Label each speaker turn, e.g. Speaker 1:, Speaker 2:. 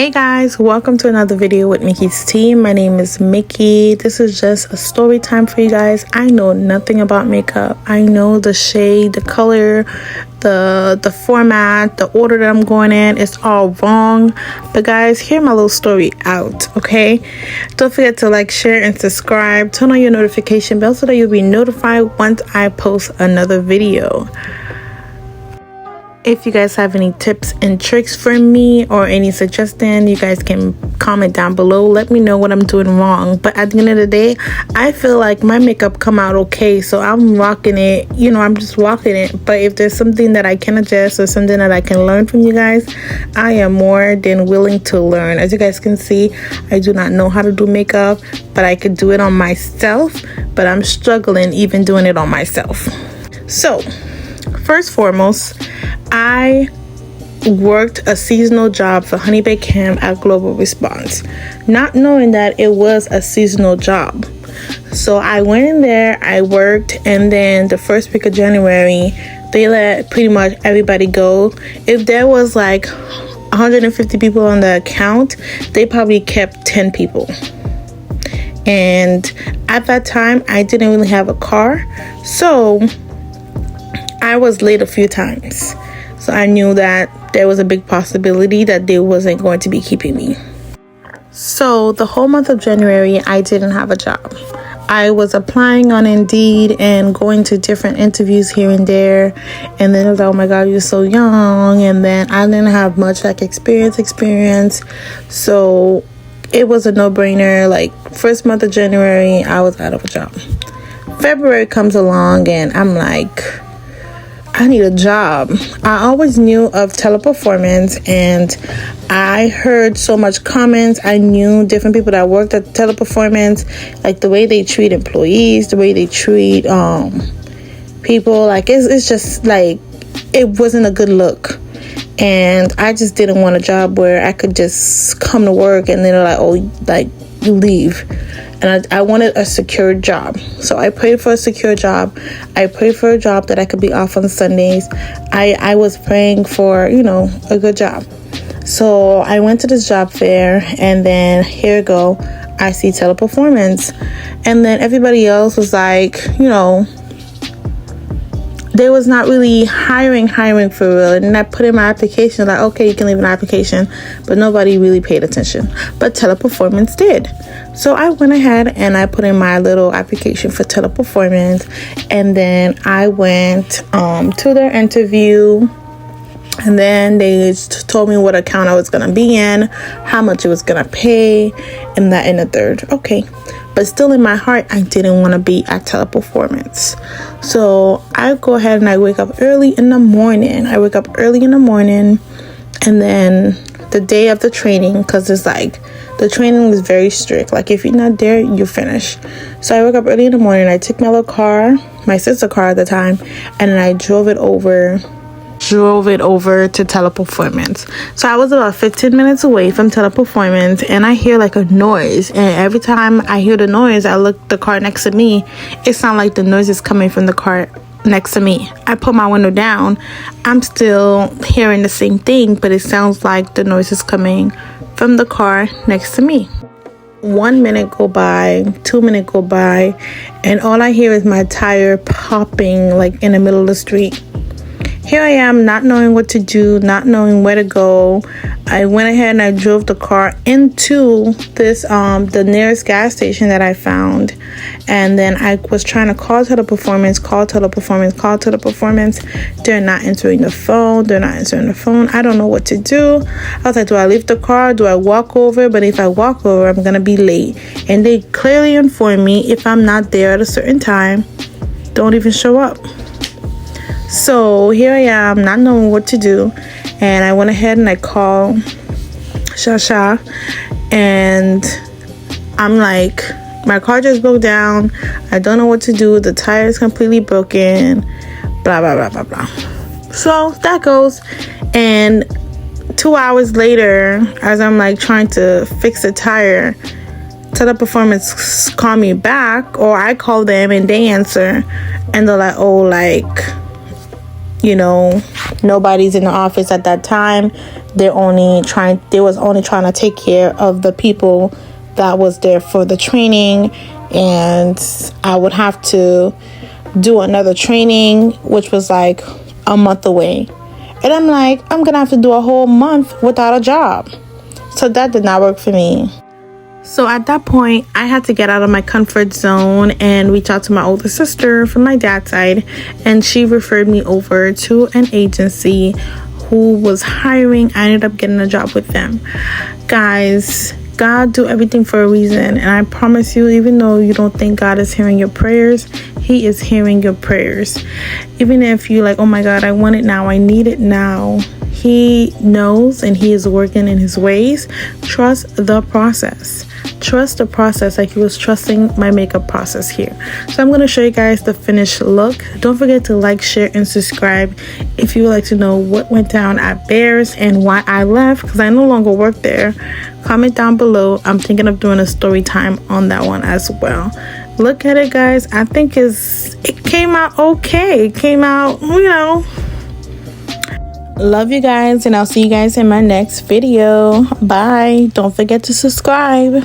Speaker 1: Hey guys, welcome to another video with Mickey's team. My name is Mickey. This is just a story time for you guys. I know nothing about makeup. I know the shade, the color, the format, the order that I'm going in. It's all wrong. But guys, hear my little story out, okay? Don't forget to like, share, and subscribe. Turn on your notification bell so that you'll be notified once I post another video. If you guys have any tips and tricks for me or any suggestion, you guys can comment down below. Let me know what I'm doing wrong. But at the end of the day, I feel like my makeup come out okay, so I'm rocking it. You know, I'm just rocking it. But if there's something that I can adjust or something that I can learn from you guys, I am more than willing to learn. As you guys can see, I do not know how to do makeup, but I could do it on myself. But I'm struggling even doing it on myself. So first foremost, I worked a seasonal job for Honey Baked Ham at Global Response, not knowing that it was a seasonal job. So I went in there, I worked, and then the first week of January, they let pretty much everybody go. If there was like 150 people on the account, they probably kept 10 people. And at that time, I didn't really have a car, so I was late a few times. So I knew that there was a big possibility that they wasn't going to be keeping me. So the whole month of January, I didn't have a job. I was applying on Indeed and going to different interviews here and there. And then it was like, oh my God, you're so young. And then I didn't have much like experience. So it was a no-brainer. Like first month of January, I was out of a job. February comes along and I'm like, I need a job. I always knew of Teleperformance and I heard so much comments. I knew different people that worked at Teleperformance, like the way they treat employees, the way they treat people. Like it's just like it wasn't a good look. And I just didn't want a job where I could just come to work and then they're like, oh, like you leave. And I wanted a secure job. So I prayed for a secure job. I prayed for a job that I could be off on Sundays. I was praying for, you know, a good job. So I went to this job fair and then here we go. I see Teleperformance. And then everybody else was like, you know, they was not really hiring for real. And then I put in my application, like, okay, you can leave an application, but nobody really paid attention. But Teleperformance did. So I went ahead and I put in my little application for Teleperformance. And then I went to their interview. And then they told me what account I was going to be in, how much it was going to pay, and that and the third. Okay. But still in my heart, I didn't want to be at Teleperformance. So I go ahead and I wake up early in the morning. And then the day of the training, because it's like the training was very strict. Like if you're not there, you finish. So I woke up early in the morning. I took my little car, my sister's car at the time, and then I drove it over to Teleperformance. So I was about 15 minutes away from Teleperformance and I hear like a noise, and every time I hear the noise, I look at the car next to me. It sounds like the noise is coming from the car next to me. I put my window down. I'm still hearing the same thing, but it sounds like the noise is coming from the car next to me. 1 minute go by, 2 minutes go by, and all I hear is my tire popping like in the middle of the street. Here I am, not knowing what to do, not knowing where to go. I went ahead and I drove the car into this the nearest gas station that I found. And then I was trying to call Teleperformance. They're not answering the phone. I don't know what to do. I was like, do I leave the car? Do I walk over? But if I walk over, I'm going to be late. And they clearly informed me if I'm not there at a certain time, don't even show up. So here I am, not knowing what to do, and I went ahead and I called Shasha, and I'm like, my car just broke down, I don't know what to do, the tire is completely broken, blah, blah, blah, blah, blah. So that goes, and 2 hours later, as I'm like trying to fix the tire, Teleperformance call me back, or I call them and they answer, and they're like, oh, like, you know, nobody's in the office at that time they was only trying to take care of the people that was there for the training, and I would have to do another training, which was like a month away. And I'm like, I'm gonna have to do a whole month without a job. So that did not work for me. So at that point, I had to get out of my comfort zone and reach out to my older sister from my dad's side. And she referred me over to an agency who was hiring. I ended up getting a job with them. Guys, God do everything for a reason. And I promise you, even though you don't think God is hearing your prayers, He is hearing your prayers. Even if you're like, oh my God, I want it now, I need it now. He knows, and He is working in His ways. Trust the process. Trust the process like He was trusting my makeup process here. So I'm going to show you guys the finished look. Don't forget to like, share, and subscribe if you would like to know what went down at Bears and why I left, because I no longer work there. Comment down below. I'm thinking of doing a story time on that one as well. Look at it, guys. I think it came out okay. It came out, Love you guys, and I'll see you guys in my next video. Bye. Don't forget to subscribe.